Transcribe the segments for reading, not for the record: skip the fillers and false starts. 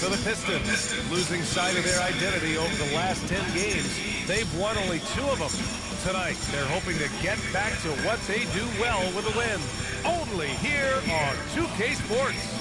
for the Pistons, losing sight of their identity over the last 10 games. They've won only 2 of them. Tonight, they're hoping to get back to what they do well with a win. Only here on 2K Sports.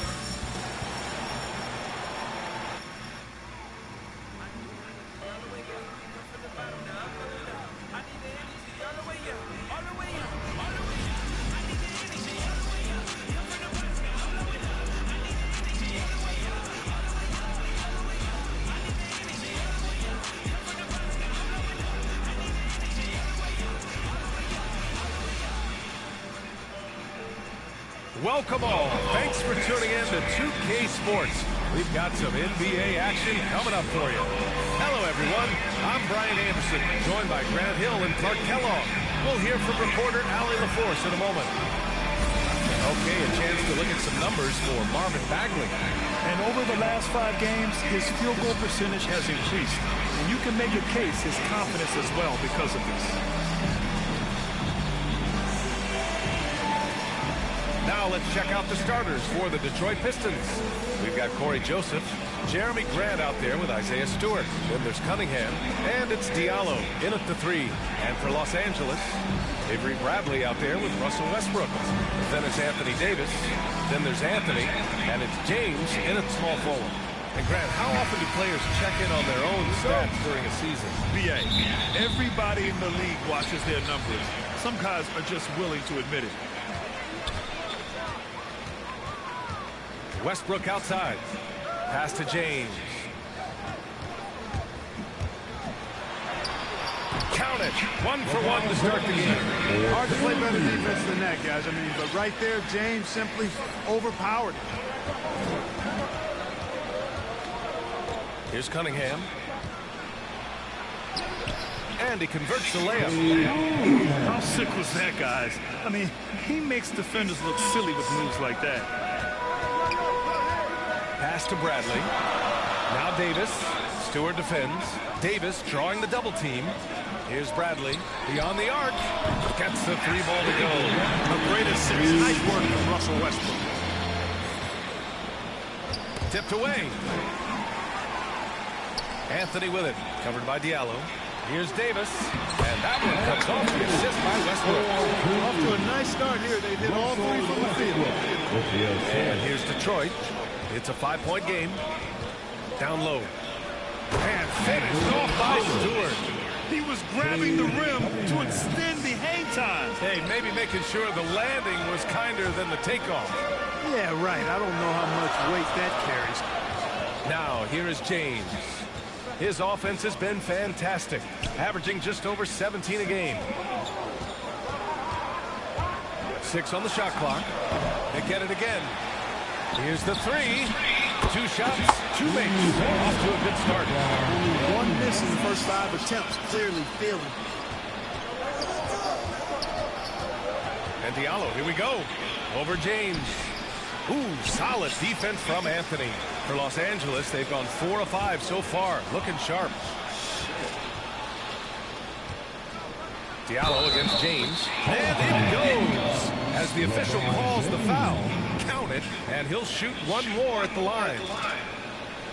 Welcome all. Thanks for tuning in to 2K Sports. We've got some NBA action coming up for you. Hello, everyone. I'm Brian Anderson, joined by Grant Hill and Clark Kellogg. We'll hear from reporter Allie LaForce in a moment. Okay, a chance to look at some numbers for Marvin Bagley. And over the last 5 games, his field goal percentage has increased. And you can make a case his confidence as well because of this. Now let's check out the starters for the Detroit Pistons. We've got Corey Joseph, Jeremy Grant out there with Isaiah Stewart. Then there's Cunningham, and it's Diallo in at the 3. And for Los Angeles, Avery Bradley out there with Russell Westbrook. Then it's Anthony Davis. Then there's Anthony, and it's James in at small forward. And Grant, how often do players check in on their own stats during a season? BA, everybody in the league watches their numbers. Some guys are just willing to admit it. Westbrook outside. Pass to James. Count it. 1 for 1 to start the game. Hard to play better defense than that, guys. I mean, but right there, James simply overpowered it. Here's Cunningham. And he converts the layup. How sick was that, guys? I mean, he makes defenders look silly with moves like that. Pass to Bradley. Now Davis. Stewart defends. Davis drawing the double team. Here's Bradley. Beyond the arc. Gets the 3 ball to go. A great assist. Nice work from Russell Westbrook. Tipped away. Anthony with it. Covered by Diallo. Here's Davis. And that one cuts off the assist by Westbrook. Off to a nice start here. They hit all 3 from the field. And here's Detroit. It's a 5-point game. Down low. And finished off by Stewart. He was grabbing the rim to extend the hang time. Hey, maybe making sure the landing was kinder than the takeoff. Yeah, right. I don't know how much weight that carries. Now, here is James. His offense has been fantastic, averaging just over 17 a game. 6 on the shot clock. They get it again. Here's the 3. 2 shots, 2 makes. Off to a good start. Only 1 miss in the first 5 attempts. Clearly feeling. And Diallo, here we go. Over James. Ooh, solid defense from Anthony. For Los Angeles, they've gone 4 of 5 so far. Looking sharp. Diallo against James. And it goes. As the official calls the foul. Count it, and he'll shoot 1 more at the line.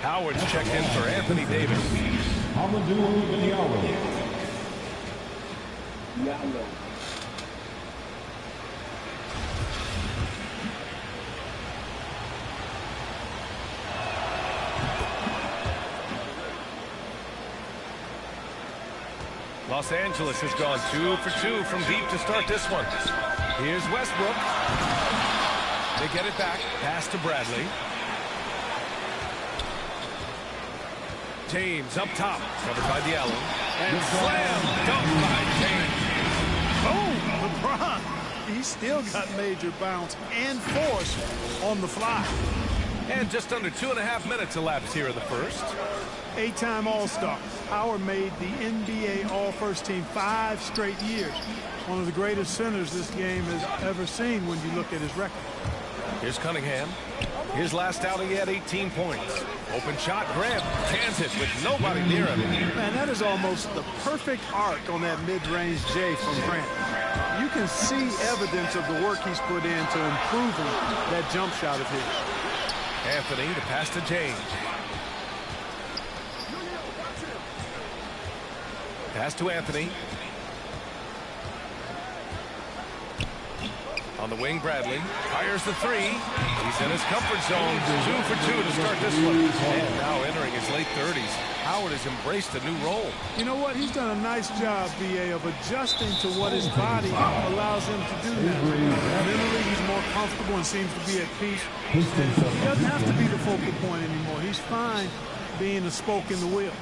Howard's checked in for Anthony Davis. Los Angeles has gone 2 for 2 from deep to start this one. Here's Westbrook. They get it back. Pass to Bradley. James up top. Covered by Diallo. And slam dunk by James. Oh, LeBron. He's still got major bounce and force on the fly. And just under 2.5 minutes elapsed here in the first. 8-time All-Star. Howard made the NBA All-First Team 5 straight years. One of the greatest centers this game has ever seen when you look at his record. Here's Cunningham. His last outing, he had 18 points. Open shot, Grant cans it with nobody near him. Man, that is almost the perfect arc on that mid-range J from Grant. You can see evidence of the work he's put into improving that jump shot of his. Anthony, the pass to James. Pass to Anthony. On the wing, Bradley fires the three. He's in his comfort zone. 2 for 2 to start this one. And now entering his late 30s, Howard has embraced a new role. You know what? He's done a nice job, B.A., of adjusting to what his body allows him to do now. Mentally, he's more comfortable and seems to be at peace. And he doesn't have to be the focal point anymore. He's fine being a spoke in the wheel.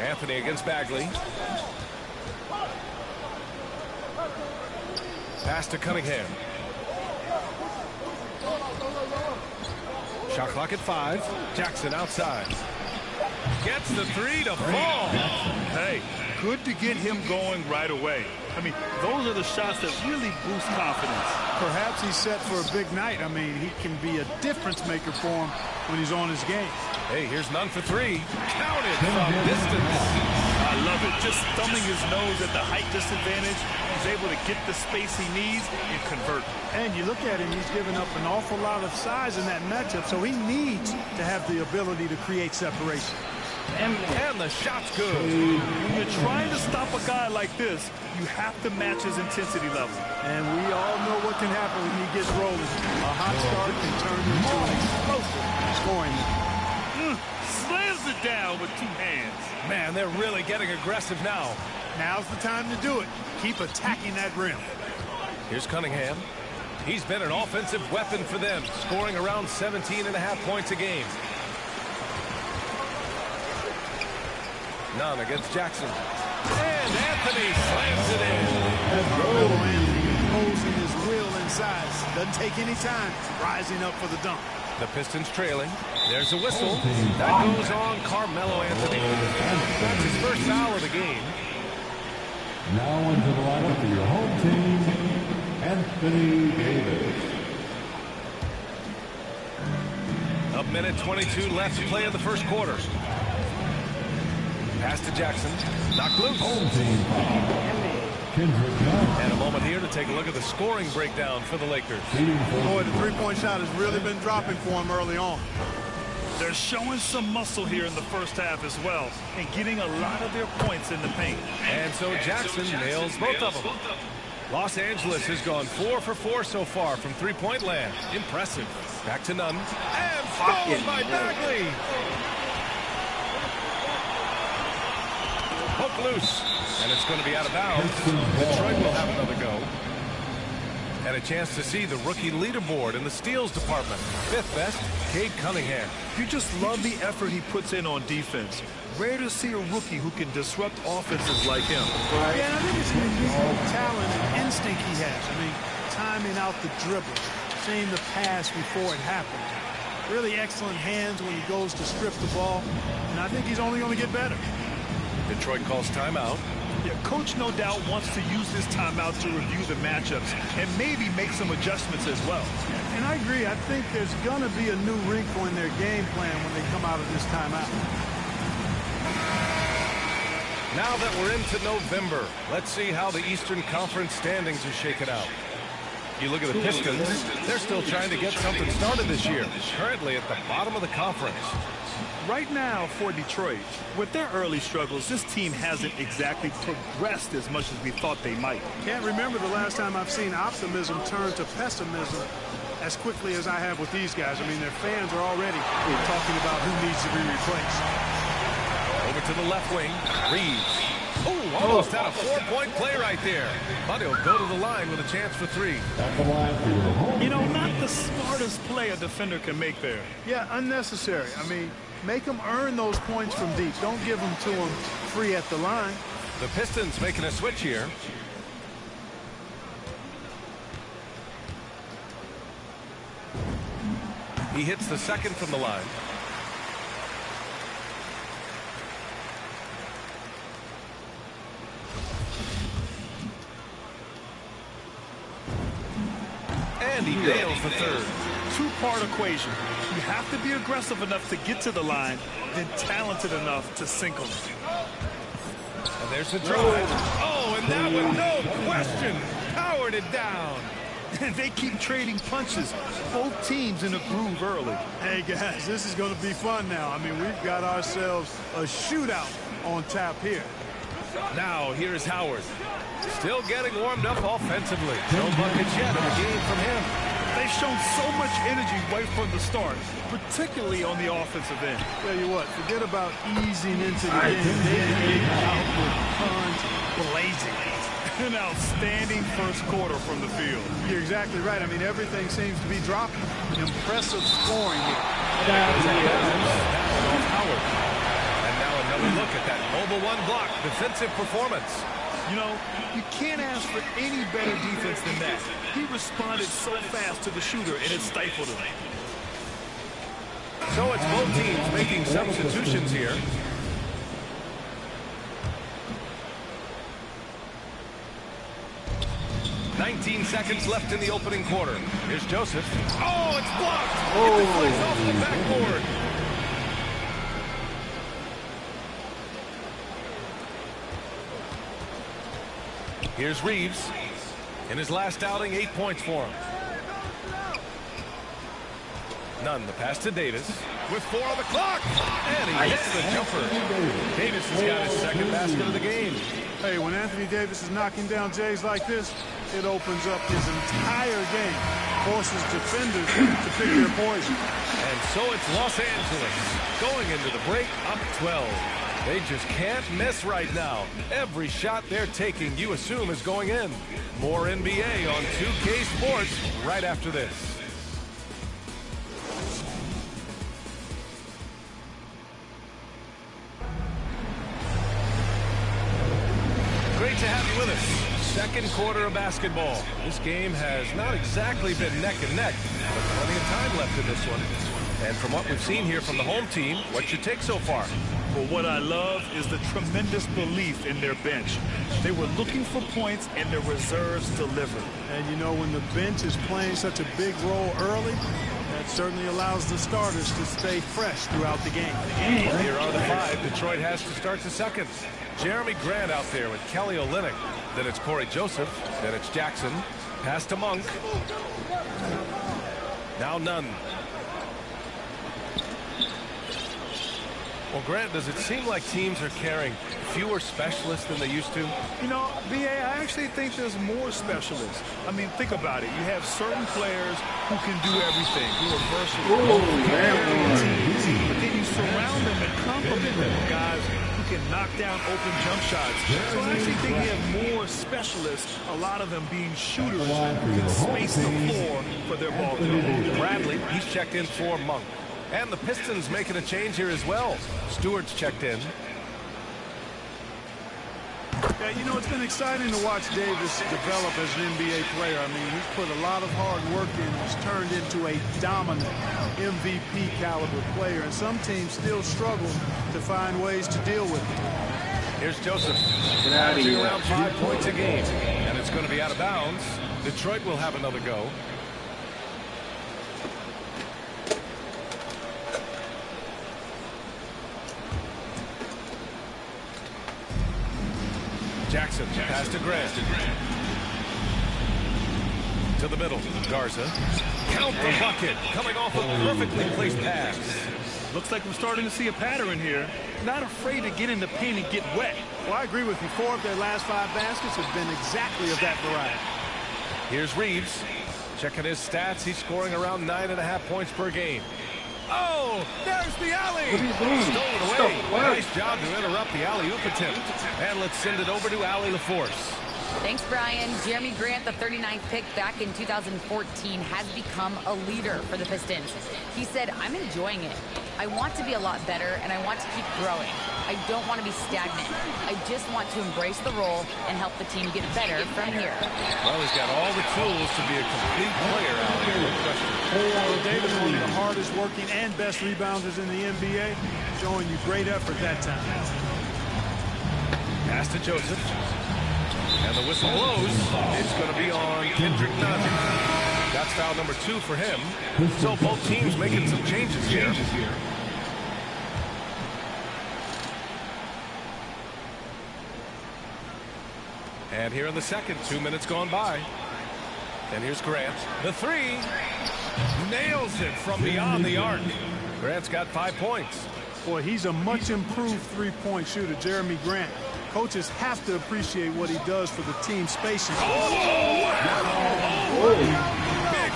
Anthony against Bagley. Pass to Cunningham. Shot clock at 5. Jackson outside. Gets the three to fall. Hey, good to get him going right away. I mean, those are the shots that really boost confidence. Perhaps he's set for a big night. I mean, he can be a difference maker for him when he's on his game. Hey, here's none for 3. Counted from distance. I love it. Just thumbing his nose at the height disadvantage. He's able to get the space he needs and convert. And you look at him, he's given up an awful lot of size in that matchup, so he needs to have the ability to create separation. And the shot's good. When you're trying to stop a guy like this, you have to match his intensity level. And we all know what can happen when he gets rolling. A hot start can turn into an explosive scoring. Slams it down with 2 hands. Man, they're really getting aggressive now. Now's the time to do it. Keep attacking that rim. Here's Cunningham. He's been an offensive weapon for them, scoring around 17.5 points a game. None against Jackson. And Anthony slams it in. Carmelo Anthony imposing his will and size. Doesn't take any time, rising up for the dunk. The Pistons trailing. There's a whistle. That goes on Carmelo Anthony. That's his first foul of the game. Now into the lineup for your home team, Anthony Davis. A minute 22 left to play in the first quarter. Pass to Jackson. Knocked loose. Home team foul. Kendrick Nunn. And a moment here to take a look at the scoring breakdown for the Lakers. Boy, the three-point shot has really been dropping for him early on. They're showing some muscle here in the first half as well and getting a lot of their points in the paint. And so Jackson nails both of them. Los Angeles has gone 4 for 4 so far from three-point land. Impressive. Back to Nunn. And stolen by Bagley. Hook loose. And it's going to be out of bounds. Detroit will have another go. And a chance to see the rookie leaderboard in the steals department. 5th best, Cade Cunningham. You just love the effort he puts in on defense. Rare to see a rookie who can disrupt offenses like him. Yeah, I think it's unique talent and instinct he has. I mean, timing out the dribble, seeing the pass before it happens. Really excellent hands when he goes to strip the ball. And I think he's only going to get better. Detroit calls timeout. Yeah, coach no doubt wants to use this timeout to review the matchups and maybe make some adjustments as well. And I agree. I think there's going to be a new wrinkle in their game plan when they come out of this timeout. Now that we're into November, let's see how the Eastern Conference standings are shaken out. You look at the Pistons, they're still trying to get something started this year. Currently at the bottom of the conference. Right now for Detroit, with their early struggles, this team hasn't exactly progressed as much as we thought they might. Can't remember the last time I've seen optimism turn to pessimism as quickly as I have with these guys. I mean, their fans are already talking about who needs to be replaced. Over to the left wing, Reeves. Oh, almost had a 4-point play right there. But he'll go to the line with a chance for 3. At the line for your home. You know, not the smartest play a defender can make there. Yeah, unnecessary. I mean, make them earn those points from deep. Don't give them to them free at the line. The Pistons making a switch here. He hits the second from the line. And he nails the third. Two-part equation. You have to be aggressive enough to get to the line, then talented enough to sink them. And there's the drive. Oh, and that one, no question, powered it down. They keep trading punches. Both teams in a groove early. Hey, guys, this is going to be fun now. I mean, we've got ourselves a shootout on tap here. Now, here's Howard. Still getting warmed up offensively. No buckets yet in the game from him. They've shown so much energy right from the start, particularly on the offensive end. Tell you what, forget about easing into the game. They came out with guns blazing. An outstanding first quarter from the field. You're exactly right. I mean, everything seems to be dropping. Impressive scoring here. Howard. And now another look at that mobile one block defensive performance. You know, you can't ask for any better defense than that. He responded so fast to the shooter, and it stifled him. So it's both teams making substitutions here. "19 seconds left in the opening quarter. Here's Joseph. Oh, it's blocked. It deflects off the backboard. Here's Reeves. In his last outing, 8 points for him. Nunn, the pass to Davis. With 4 on the clock. And he hits the jumper. Davis has got his second basket of the game. Hey, when Anthony Davis is knocking down Jays like this, it opens up his entire game. Forces defenders to pick their poison. And so it's Los Angeles going into the break up 12. They just can't miss right now. Every shot they're taking, you assume, is going in. More NBA on 2K Sports right after this. Great to have you with us. Second quarter of basketball. This game has not exactly been neck and neck, but plenty of time left in this one. And from what we've seen here from the home team, what's your take so far? Well, what I love is the tremendous belief in their bench. They were looking for points, and their reserves delivered. And you know, when the bench is playing such a big role early, that certainly allows the starters to stay fresh throughout the game. Here are the 5 Detroit has to start the second. Jeremy Grant out there with Kelly Olynyk. Then it's Corey Joseph. Then it's Jackson. Pass to Monk. Now Nunn. Well, Grant, does it seem like teams are carrying fewer specialists than they used to? You know, B.A., I actually think there's more specialists. I mean, think about it. You have certain players who can do everything, who are versatile. But then you surround them and complement them with guys who can knock down open jump shots. So I actually think we have more specialists, a lot of them being shooters who can space the floor for their ball. Bradley, he's checked in for Monk. And the Pistons making a change here as well. Stewart's checked in. Yeah, you know, it's been exciting to watch Davis develop as an NBA player. I mean, he's put a lot of hard work in. He's turned into a dominant MVP caliber player. And some teams still struggle to find ways to deal with it. Here's Joseph. Averaging around 5 points a game. And it's going to be out of bounds. Detroit will have another go. Jackson, pass to Grant. To the middle, Garza. Count the bucket, coming off a perfectly placed pass. Looks like we're starting to see a pattern here. Not afraid to get in the paint and get wet. Well, I agree with you. 4 of their last 5 baskets have been exactly of that variety. Here's Reeves. Checking his stats, he's scoring around 9.5 points per game. Oh, there's the alley. Stolen away. Nice job to interrupt the alley-oop attempt. And let's send it over to Allie LaForce. Thanks, Brian. Jeremy Grant, the 39th pick back in 2014, has become a leader for the Pistons. He said, I'm enjoying it. I want to be a lot better, and I want to keep growing. I don't want to be stagnant. I just want to embrace the role and help the team get better from here. Well, he's got all the tools to be a complete player out here. No question. Well, Davis, one of the hardest working and best rebounders in the NBA, showing you great effort that time. Pass to Joseph. And the whistle blows. It's going to be on Kendrick Nunn. That's foul number 2 for him. So both teams making some changes here. And here in the second, 2 minutes gone by. And here's Grant. The three. Nails it from beyond the arc. Grant's got 5 points. Boy, he's a much improved three-point shooter, Jeremy Grant. Coaches have to appreciate what he does for the team spacing. Big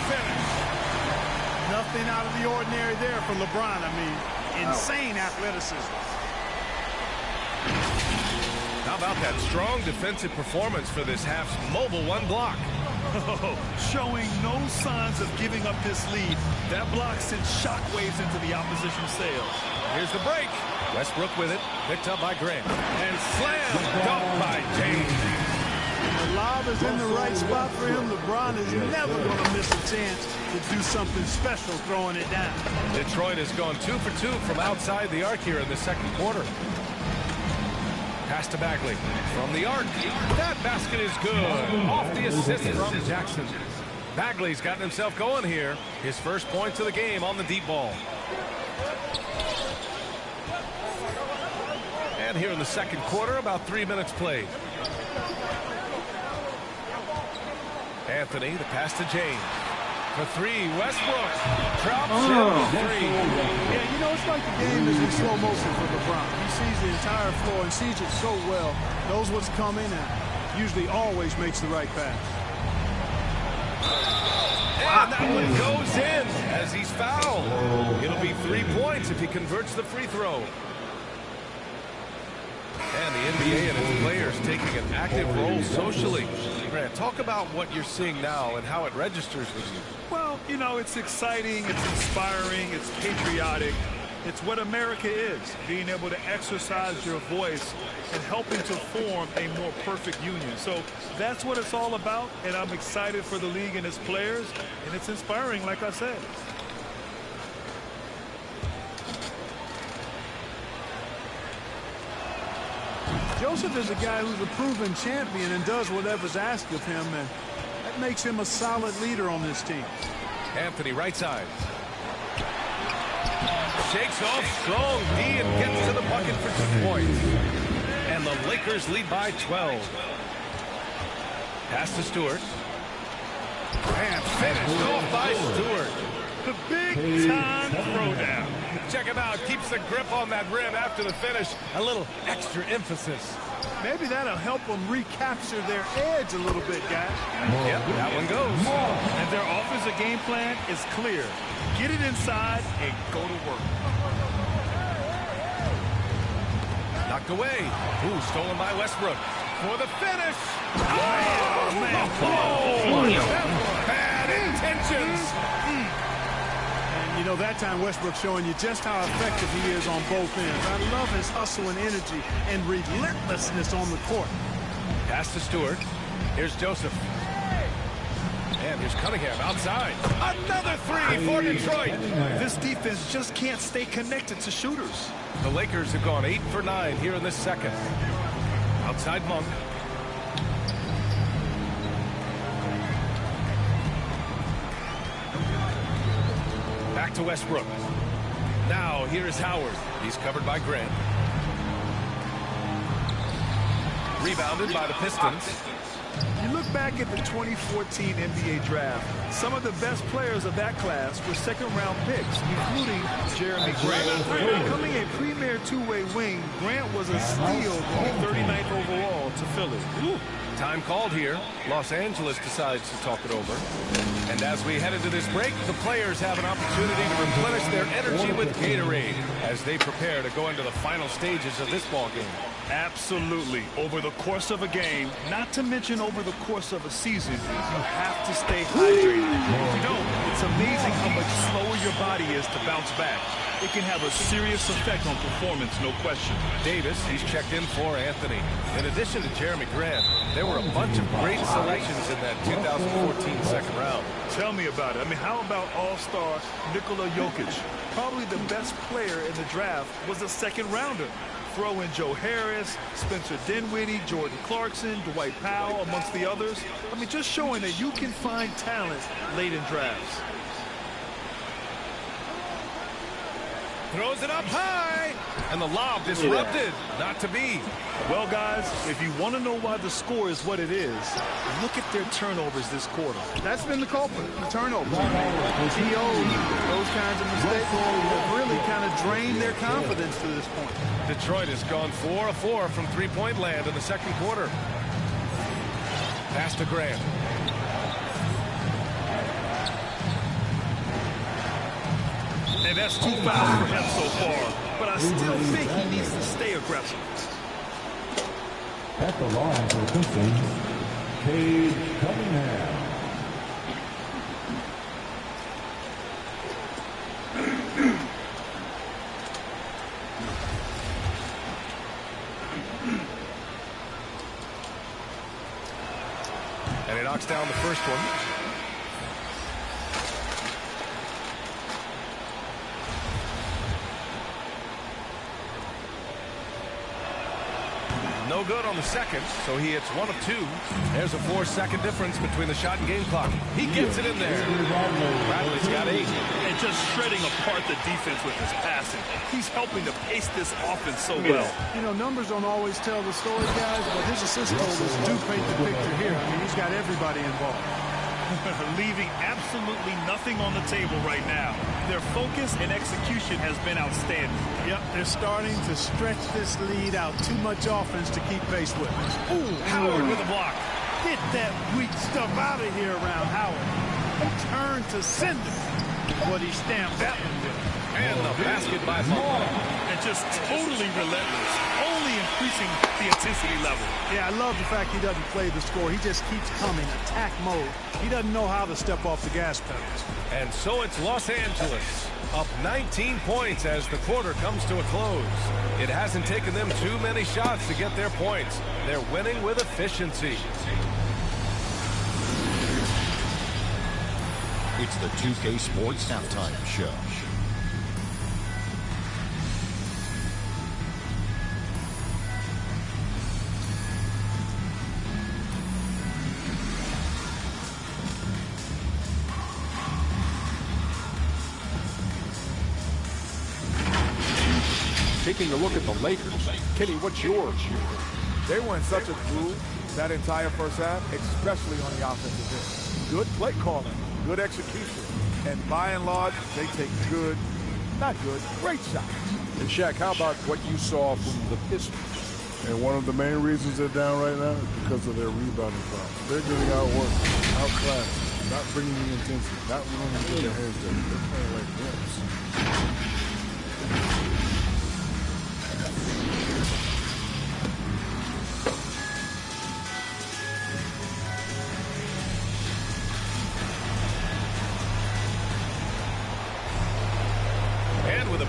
finish. Nothing out of the ordinary there for LeBron. I mean, insane athleticism. How about that strong defensive performance for this half's mobile one block? Showing no signs of giving up this lead. That block sends shockwaves into the opposition's sails. Here's the break. Westbrook with it, picked up by Grant. And slammed dunk by James. The lob is in the right spot for him. LeBron is never going to miss a chance to do something special throwing it down. Detroit has gone 2 for 2 from outside the arc here in the second quarter. Pass to Bagley from the arc. That basket is good. Off the assist from Jackson. Bagley's gotten himself going here. His first points of the game on the deep ball. And here in the second quarter, about 3 minutes played. Anthony, the pass to James. For three, Westbrook drops in the three. Yeah, you know, it's like the game is in slow motion for LeBron. He sees the entire floor and sees it so well, knows what's coming, and usually always makes the right pass. And that one goes in as he's fouled. It'll be 3 points if he converts the free throw. And the NBA and its players taking an active role socially. Grant, talk about what you're seeing now and how it registers with you. Well, you know, it's exciting, it's inspiring, it's patriotic. It's what America is, being able to exercise your voice and helping to form a more perfect union. So that's what it's all about, and I'm excited for the league and its players, and it's inspiring, like I said. Joseph is a guy who's a proven champion and does whatever's asked of him, and that makes him a solid leader on this team. Anthony, right side. Shakes off strong D and gets to the bucket for 2 points. And the Lakers lead by 12. Pass to Stewart. And finished off by Stewart. The big-time throwdown. Check him out. Keeps the grip on that rim after the finish. A little extra emphasis. Maybe that'll help them recapture their edge a little bit, guys. Yep, that one goes. And their offensive game plan is clear. Get it inside and go to work. Knocked away. Ooh, stolen by Westbrook. For the finish. Oh, man. Bad intentions. And, you know, that time Westbrook showing you just how effective he is on both ends. I love his hustle and energy and relentlessness on the court. Pass to Stewart. Here's Joseph. And here's Cunningham outside. Another three for Detroit. This defense just can't stay connected to shooters. The Lakers have gone 8 for 9 here in this second. Outside Monk. Back to Westbrook. Now here's Howard. He's covered by Grant. Rebounded by the Pistons. You look back at the 2014 NBA draft, some of the best players of that class were second-round picks, including Jeremy Grant. Becoming a premier two-way wing, Grant was a steal going 39th overall to Philly. Ooh. Time called here. Los Angeles decides to talk it over. And as we head into this break, the players have an opportunity to replenish their energy with Gatorade as they prepare to go into the final stages of this ball game. Absolutely. Over the course of a game, not to mention over the course of a season, you have to stay hydrated. If you don't, it's amazing how much slower your body is to bounce back. It can have a serious effect on performance, no question. Davis, he's checked in for Anthony. In addition to Jeremy Grant, there were a bunch of great selections in that 2014 second round. Tell me about it. I mean, how about all-star Nikola Jokic? Probably the best player in the draft was a second-rounder. Throw in Joe Harris, Spencer Dinwiddie, Jordan Clarkson, Dwight Powell, amongst the others. I mean, just showing that you can find talent late in drafts. Throws it up high. And the lob disrupted. Not to be. Well, guys, if you want to know why the score is what it is, look at their turnovers this quarter. That's been the culprit, the turnovers. TOs, those kinds of mistakes have really kind of drained their confidence to this point. Detroit has gone 4 of 4 from three-point land in the second quarter. Pass to Grant. And that's 2 fouls for him so far. But I still think he needs to stay aggressive. At the line for the Pistons, Cade Cunningham. And he knocks down the first one. No good on the second, so he hits 1 of 2. There's a 4-second difference between the shot and game clock. He gets it in there. Bradley's got 8. And just shredding apart the defense with his passing. He's helping to pace this offense so well. You know, numbers don't always tell the story, guys, but his assist totals do paint the picture here. I mean, he's got everybody involved. Leaving absolutely nothing on the table right now. Their focus and execution has been outstanding. Yep, they're starting to stretch this lead out. Too much offense to keep pace with. Ooh, Howard with a block. Get that weak stuff out of here around Howard. Turn to sender. What he stamped that one with. And the basket by Paul. And just totally relentless. Only increasing the intensity level. Yeah, I love the fact he doesn't play the score. He just keeps coming, attack mode. He doesn't know how to step off the gas pedals. And so it's Los Angeles, up 19 points as the quarter comes to a close. It hasn't taken them too many shots to get their points. They're winning with efficiency. It's the 2K Sports Halftime Show. Taking a look at the Lakers, Kenny, what's yours? They were in such a groove that entire first half, especially on the offensive end. Good play calling, good execution, and by and large, they take good, not good, great shots. And Shaq, how about what you saw from the Pistons? And one of the main reasons they're down right now is because of their rebounding problem. They're getting outworked, outclassed, not bringing the intensity, not willing to get their hands dirty. They're playing like wimps.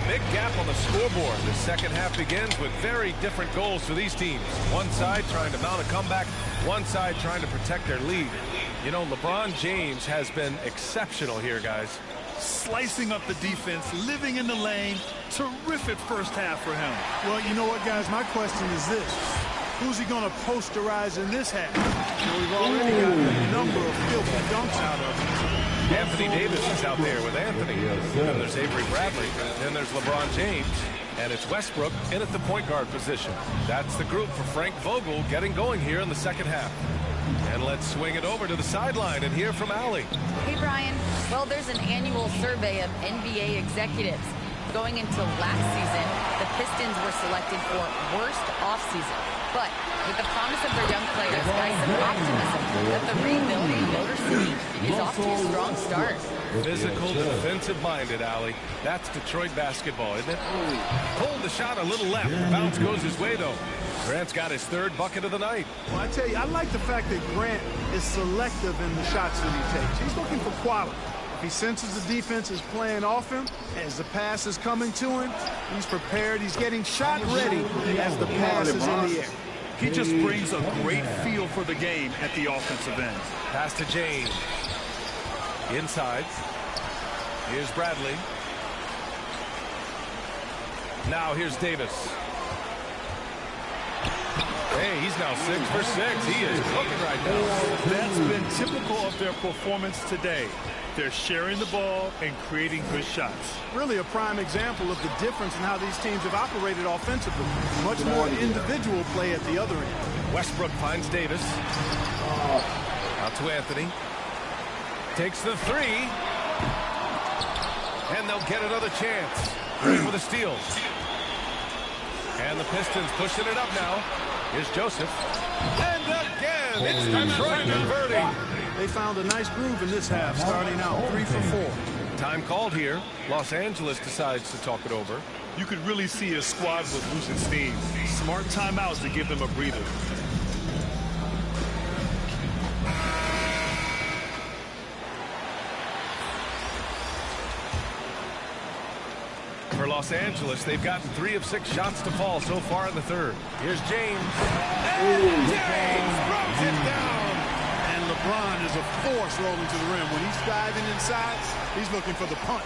Big gap on the scoreboard. The second half begins with very different goals for these teams. One side trying to mount a comeback, one side trying to protect their lead. You know, LeBron James has been exceptional here, guys. Slicing up the defense, living in the lane. Terrific first half for him. Well, you know what, guys? My question is this. Who's he going to posterize in this half? You know, we've already got a number of filthy dunks out of him. Anthony Davis is out there with Anthony. Then there's Avery Bradley. Then there's LeBron James. And it's Westbrook in at the point guard position. That's the group for Frank Vogel getting going here in the second half. And let's swing it over to the sideline and hear from Allie. Hey, Brian. Well, there's an annual survey of NBA executives. Going into last season, the Pistons were selected for worst offseason. But with the promise of their young players, guys, some optimism that the rebuilding Motor City is off to a strong start. Physical, defensive-minded, Allie. That's Detroit basketball, isn't it? Pulled the shot a little left. Bounce goes his way, though. Grant's got his third bucket of the night. Well, I tell you, I like the fact that Grant is selective in the shots that he takes. He's looking for quality. If he senses the defense is playing off him, as the pass is coming to him, he's prepared. He's getting shot ready as the pass is in the air. He just brings a great feel for the game at the offensive end. Pass to James. Inside. Here's Bradley. Now here's Davis. Hey, he's now 6 for 6. He is cooking right now. That's been typical of their performance today. They're sharing the ball and creating good shots. Really a prime example of the difference in how these teams have operated offensively. Much more individual play at the other end. Westbrook finds Davis. Out to Anthony. Takes the three. And they'll get another chance. Ready for the steal. And the Pistons pushing it up now. Here's Joseph. And again, it's Detroit converting. They found a nice groove in this half, starting out 3 for 4. Time called here. Los Angeles decides to talk it over. You could really see his squad was losing steam. Smart timeouts to give them a breather. For Los Angeles, they've gotten 3 of 6 shots to fall so far in the third. Here's James. And James throws it down. And LeBron is a force rolling to the rim. When he's diving inside, he's looking for the punch.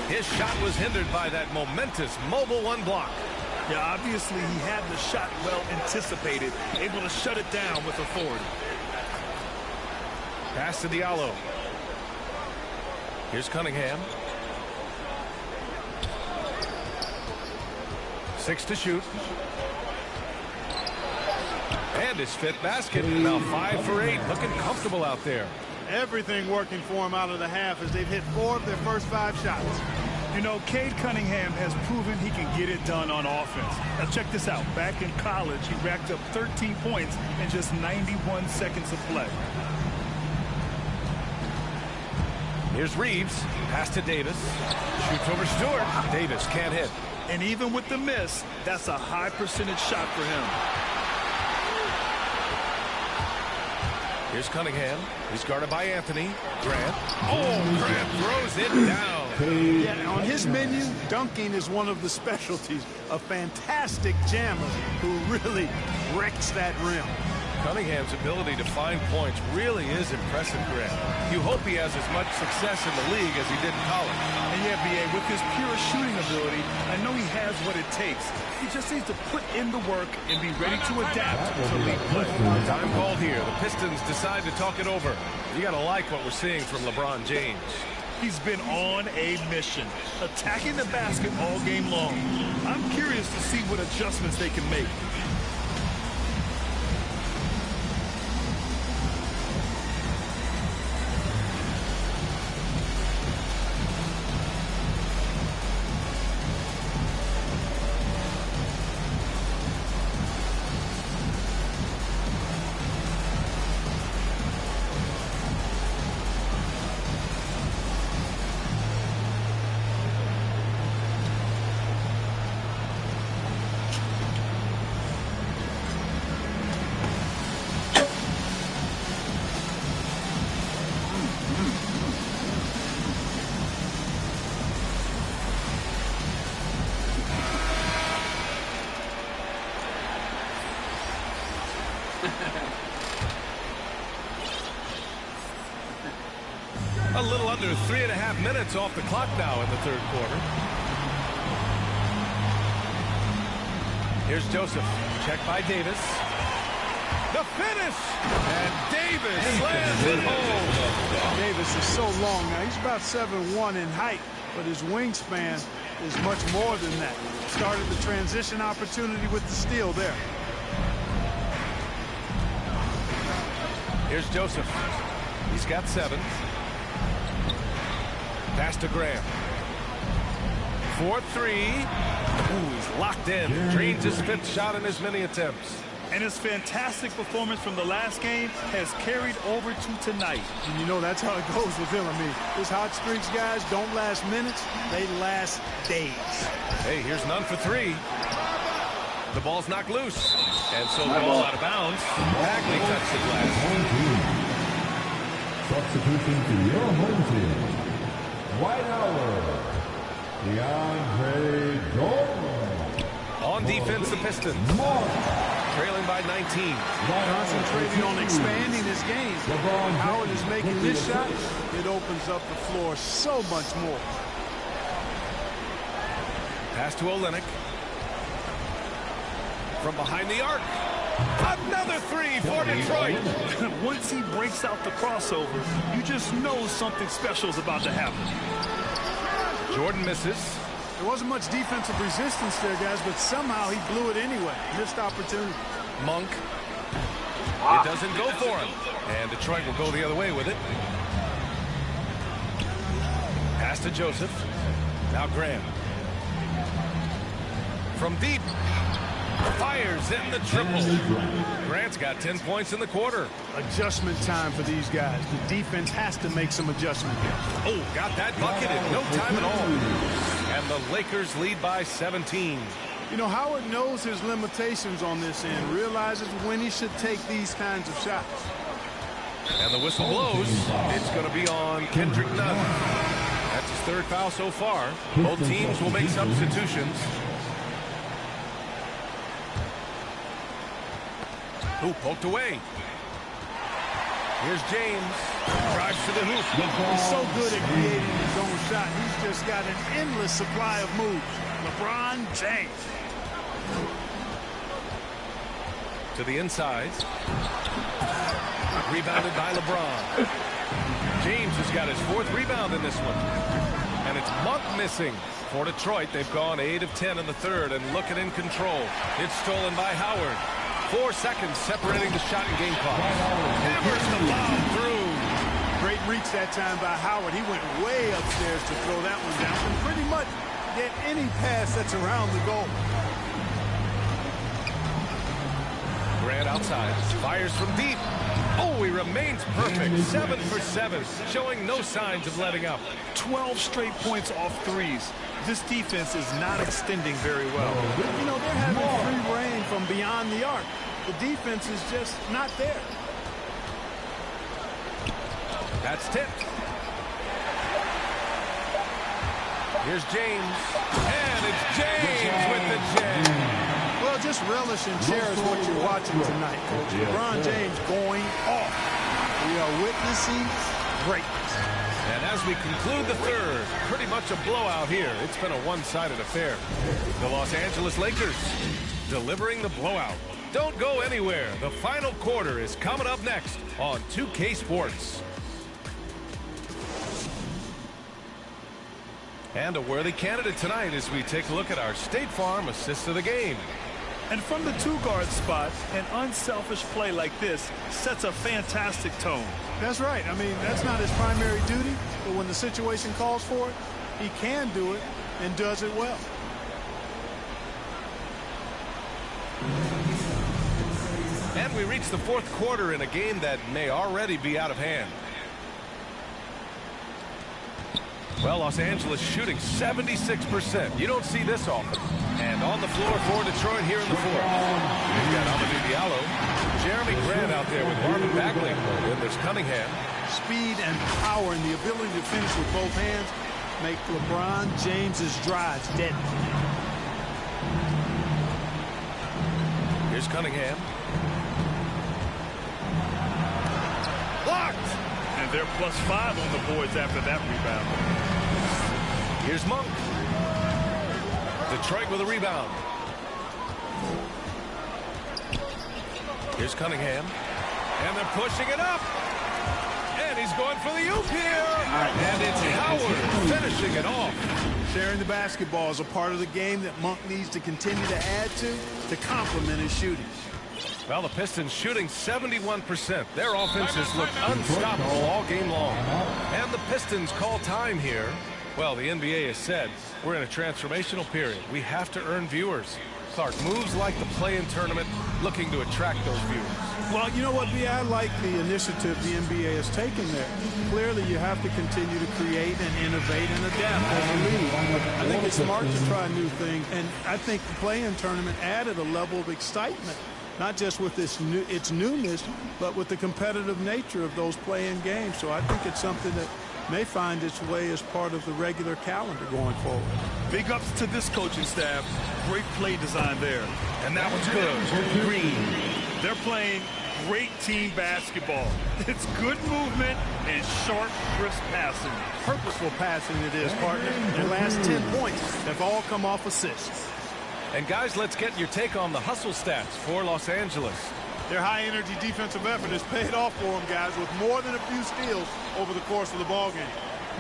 His shot was hindered by that momentous mobile one block. Yeah, obviously he had the shot well anticipated, able to shut it down with authority. Pass to Diallo. Here's Cunningham. 6 to shoot. And his 5th basket. Now 5 for 8. Looking comfortable out there. Everything working for him out of the half as they've hit 4 of their first 5 shots. You know, Cade Cunningham has proven he can get it done on offense. Now check this out. Back in college, he racked up 13 points in just 91 seconds of play. Here's Reeves. Pass to Davis. Shoots over Stewart. Davis can't hit. And even with the miss, that's a high percentage shot for him. Here's Cunningham. He's guarded by Anthony. Grant. Oh, Grant throws it down. Yeah, on his menu, dunking is one of the specialties. A fantastic jammer who really wrecks that rim. Cunningham's ability to find points really is impressive, Grant. You hope he has as much success in the league as he did in college. And yeah, B.A., with his pure shooting ability, I know he has what it takes. He just needs to put in the work and be ready to adapt to league play. Time called here. The Pistons decide to talk it over. You got to like what we're seeing from LeBron James. He's been on a mission, attacking the basket all game long. I'm curious to see what adjustments they can make. A little under 3.5 minutes off the clock now in the third quarter. Here's Joseph. Check by Davis. The finish! And Davis slams it home. Davis is so long now. He's about 7'1" in height, but his wingspan is much more than that. Started the transition opportunity with the steal there. Here's Joseph. He's got 7. Pass to Graham. 4-3. Ooh, he's locked in. Drains his 5th shot in as many attempts. And his fantastic performance from the last game has carried over to tonight. And you know that's how it goes with him. I mean, his hot streaks, guys, don't last minutes. They last days. Hey, here's none for 3. The ball's knocked loose. And so the ball out of bounds. Bagley touched it last. Substitution to your home team. White Hour, DeAndre Jordan. On defense, the Pistons. Trailing by 19. Concentrating on expanding his game. Howard is making this shot. It opens up the floor so much more. Pass to Olenek. From behind the arc. Another three for Detroit. Once he breaks out the crossover, you just know something special is about to happen. Jordan misses. There wasn't much defensive resistance there, guys, but somehow he blew it anyway. Missed opportunity. Monk. It doesn't go for him. And Detroit will go the other way with it. Pass to Joseph. Now Graham. From deep. Fires in the triple. Grant's got 10 points in the quarter. Adjustment time for these guys. The defense has to make some adjustment here. Oh, got that bucket in no time at all. And the Lakers lead by 17. You know, Howard knows his limitations on this end, realizes when he should take these kinds of shots. And the whistle blows. It's going to be on Kendrick Nunn. That's his third foul so far. Both teams will make substitutions. Who poked away. Here's James. Drives to the hoop. He's so good at creating his own shot. He's just got an endless supply of moves. LeBron James. To the inside. Rebounded by LeBron. James has got his fourth rebound in this one. And it's Monk missing. For Detroit, they've gone 8 of 10 in the third and looking in control. It's stolen by Howard. 4 seconds separating the shot and game clock. Hammers the ball through. Great reach that time by Howard. He went way upstairs to throw that one down and pretty much get any pass that's around the goal. Grant outside. Fires from deep. Oh, he remains perfect. 7 for 7, showing no signs of letting up. 12 straight points off threes. This defense is not extending very well. You know, they're having free reign from beyond the arc. The defense is just not there. That's tipped. Here's James. And it's James with the jam. Well, just relish and cherish what you're watching tonight, Coach. LeBron James going off. We are witnessing greatness. And as we conclude the third, pretty much a blowout here. It's been a one-sided affair. The Los Angeles Lakers delivering the blowout. Don't go anywhere. The final quarter is coming up next on 2K Sports. And a worthy candidate tonight as we take a look at our State Farm assist of the game. And from the two-guard spot, an unselfish play like this sets a fantastic tone. That's right. I mean, that's not his primary duty, but when the situation calls for it, he can do it and does it well. And we reach the fourth quarter in a game that may already be out of hand. Well, Los Angeles shooting 76%. You don't see this often. And on the floor for Detroit here in the fourth. We've got Amadou Diallo. Jeremy Grant out there with Marvin Bagley. Then there's Cunningham. Speed and power and the ability to finish with both hands make LeBron James's drives deadly. Here's Cunningham. Blocked! And they're +5 on the boards after that rebound. Here's Monk. Detroit with a rebound. Here's Cunningham. And they're pushing it up. And he's going for the oop here. And it's Howard finishing it off. Sharing the basketball is a part of the game that Monk needs to continue to add to complement his shooting. Well, the Pistons shooting 71%. Their offenses look unstoppable all game long. And the Pistons call time here. Well, the NBA has said we're in a transformational period. We have to earn viewers. Clark, moves like the play-in tournament looking to attract those viewers. Well, you know what, B? I like the initiative the NBA has taken there. Clearly, you have to continue to create and innovate and adapt as a league. I think it's smart to try new things, and I think the play-in tournament added a level of excitement, not just with its newness, but with the competitive nature of those play-in games. So I think it's something that may find its way as part of the regular calendar going forward. Big ups to this coaching staff. Great play design there. And that one's good. Green. They're playing great team basketball. It's good movement and sharp, crisp passing. Purposeful passing it is, partner. Their last 10 points have all come off assists. And guys, let's get your take on the hustle stats for Los Angeles. Their high-energy defensive effort has paid off for them, guys, with more than a few steals over the course of the ballgame.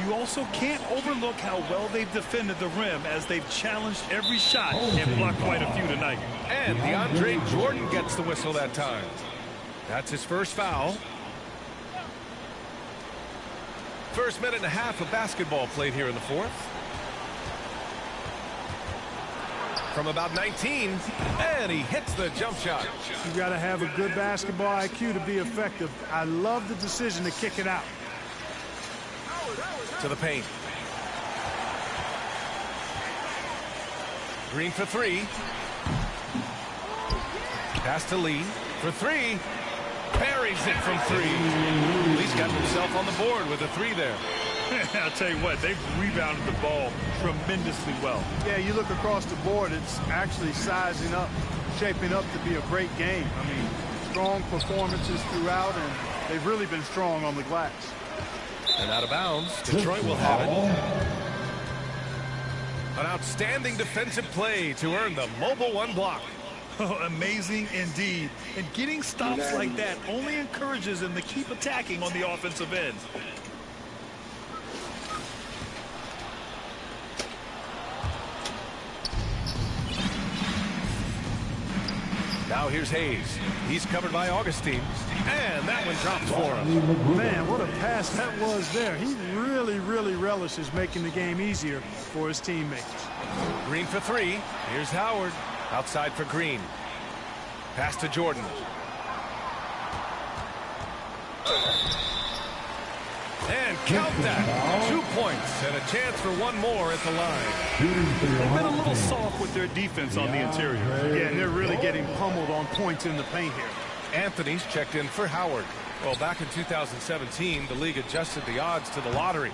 You also can't overlook how well they've defended the rim as they've challenged every shot and blocked quite a few tonight. And DeAndre Jordan gets the whistle that time. That's his first foul. First minute and a half of basketball played here in the fourth. From about 19, and he hits the jump shot. You got to have a good basketball IQ to be effective. I love the decision to kick it out. To the paint. Green for three. Pass to Lee for three. Parries it from three. Lee's got himself on the board with a three there. I'll tell you what, they've rebounded the ball tremendously well. Yeah, you look across the board, it's actually sizing up, shaping up to be a great game. I mean, strong performances throughout, and they've really been strong on the glass. And out of bounds, Detroit will have it. An outstanding defensive play to earn the mobile one block. Oh, amazing indeed. And getting stops like that only encourages them to keep attacking on the offensive end. Now here's Hayes. He's covered by Augustine. And that one drops for him. Man, what a pass that was there. He really, really relishes making the game easier for his teammates. Green for three. Here's Howard. Outside for Green. Pass to Jordan. And count that. 2 points and a chance for one more at the line. They've been a little soft with their defense on the interior. Yeah, and they're really getting pummeled on points in the paint here. Anthony's checked in for Howard. Well, back in 2017, the league adjusted the odds to the lottery.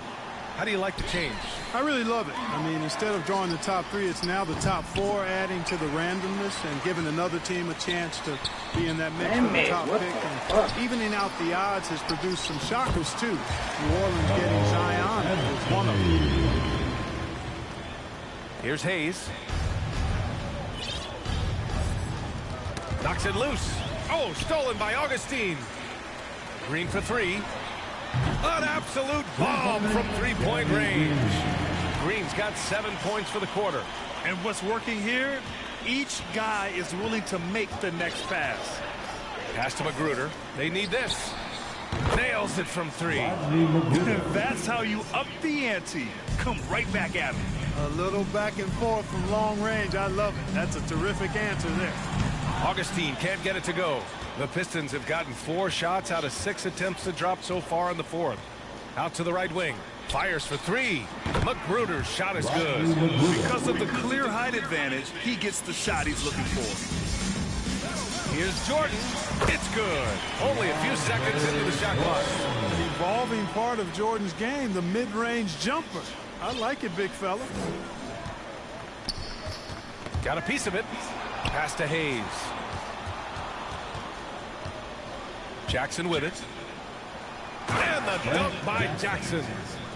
How do you like the change? I really love it. I mean, instead of drawing the top three, it's now the top four, adding to the randomness and giving another team a chance to be in that mix for the top pick. And evening out the odds has produced some shockers, too. New Orleans getting Zion is one of them. Here's Hayes. Knocks it loose. Oh, stolen by Augustine. Green for three. An absolute bomb from three-point range. Green's got 7 points for the quarter. And what's working here, each guy is willing to make the next pass. Pass to Magruder. They need this. Nails it from three. That's how you up the ante. Come right back at him. A little back and forth from long range. I love it. That's a terrific answer there. Augustine can't get it to go. The Pistons have gotten 4 shots out of 6 attempts to drop so far in the fourth. Out to the right wing. Fires for three. Magruder's shot is good. Because of the clear height advantage, he gets the shot he's looking for. Here's Jordan. It's good. Only a few seconds into the shot clock. An evolving part of Jordan's game, the mid-range jumper. I like it, big fella. Got a piece of it. Pass to Hayes. Jackson with it. And the dunk by Jackson.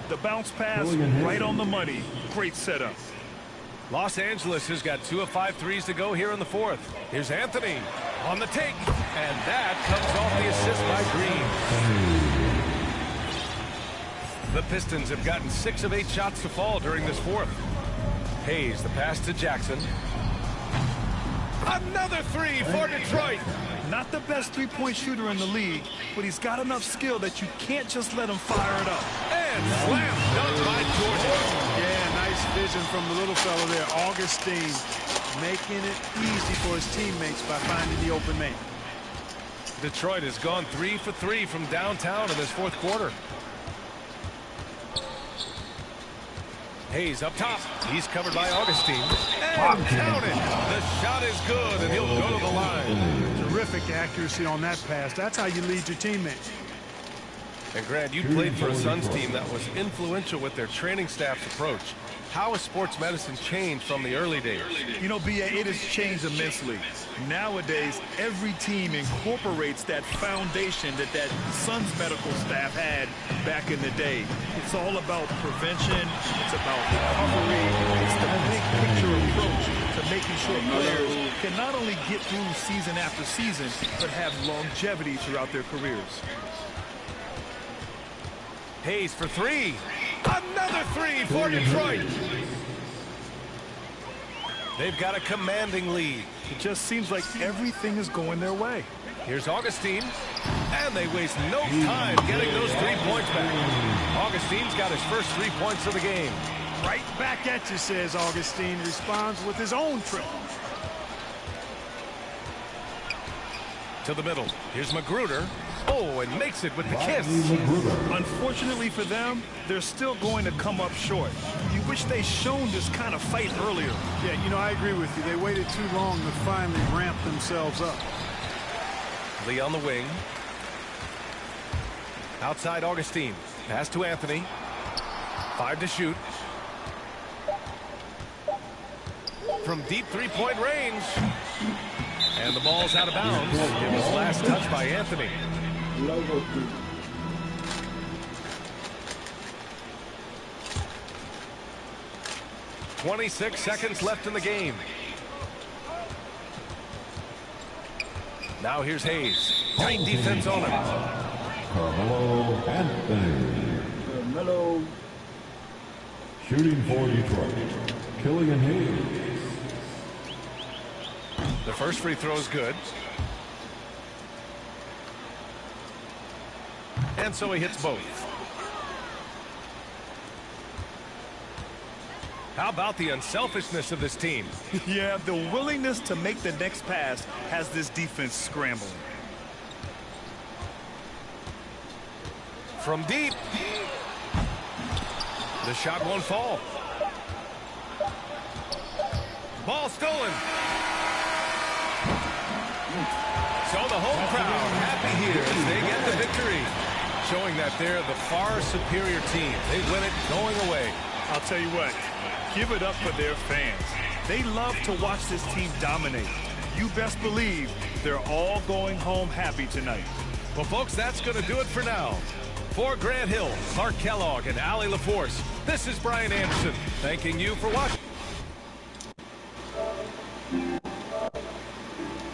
The bounce pass right on the money. Great setup. Los Angeles has got 2 of 5 threes to go here in the fourth. Here's Anthony on the take. And that comes off the assist by Green. The Pistons have gotten 6 of 8 shots to fall during this fourth. Hayes, the pass to Jackson. Another three for Detroit. Not the best three-point shooter in the league, but he's got enough skill that you can't just let him fire it up. And slam dunk by Jordan. Yeah, nice vision from the little fella there, Augustine, making it easy for his teammates by finding the open man. Detroit has gone 3 for 3 from downtown in this fourth quarter. Hayes up top. He's covered by Augustine. And count it. The shot is good, and he'll go to the line. Terrific accuracy on that pass. That's how you lead your teammates. And Grant, you played for a Suns team that was influential with their training staff's approach. How has sports medicine changed from the early days? You know, B.A., it has changed immensely. Nowadays, every team incorporates that foundation that Suns medical staff had back in the day. It's all about prevention. It's about recovery. It's the big picture approach to making sure players can not only get through season after season, but have longevity throughout their careers. Hayes for three. Another three for Detroit. They've got a commanding lead. It just seems like everything is going their way. Here's Augustine, and they waste no time getting those 3 points back. Augustine's got his first 3 points of the game. Right back at you, says Augustine. Responds with his own triple. To the middle. Here's Magruder. Oh, and makes it with the kiss. Unfortunately for them, they're still going to come up short. You wish they'd shown this kind of fight earlier. Yeah, you know, I agree with you. They waited too long to finally ramp themselves up. Lee on the wing. Outside Augustine. Pass to Anthony. 5 to shoot. From deep three-point range. And the ball's out of bounds. It was last touched by Anthony. 26 seconds left in the game. Now here's Hayes. Tight defense on him. Carmelo Anthony. Carmelo. Shooting for Detroit, Killian Hayes. The first free throw is good. And so he hits both. How about the unselfishness of this team? Yeah, the willingness to make the next pass has this defense scrambling. From deep. The shot won't fall. Ball stolen. So the home crowd happy here as they get the victory, showing that they're the far superior team. They win it going away. I'll tell you what, give it up for their fans. They love to watch this team dominate. You best believe they're all going home happy tonight. Well, folks, that's going to do it for now. For Grant Hill, Clark Kellogg, and Allie LaForce, this is Brian Anderson, thanking you for watching.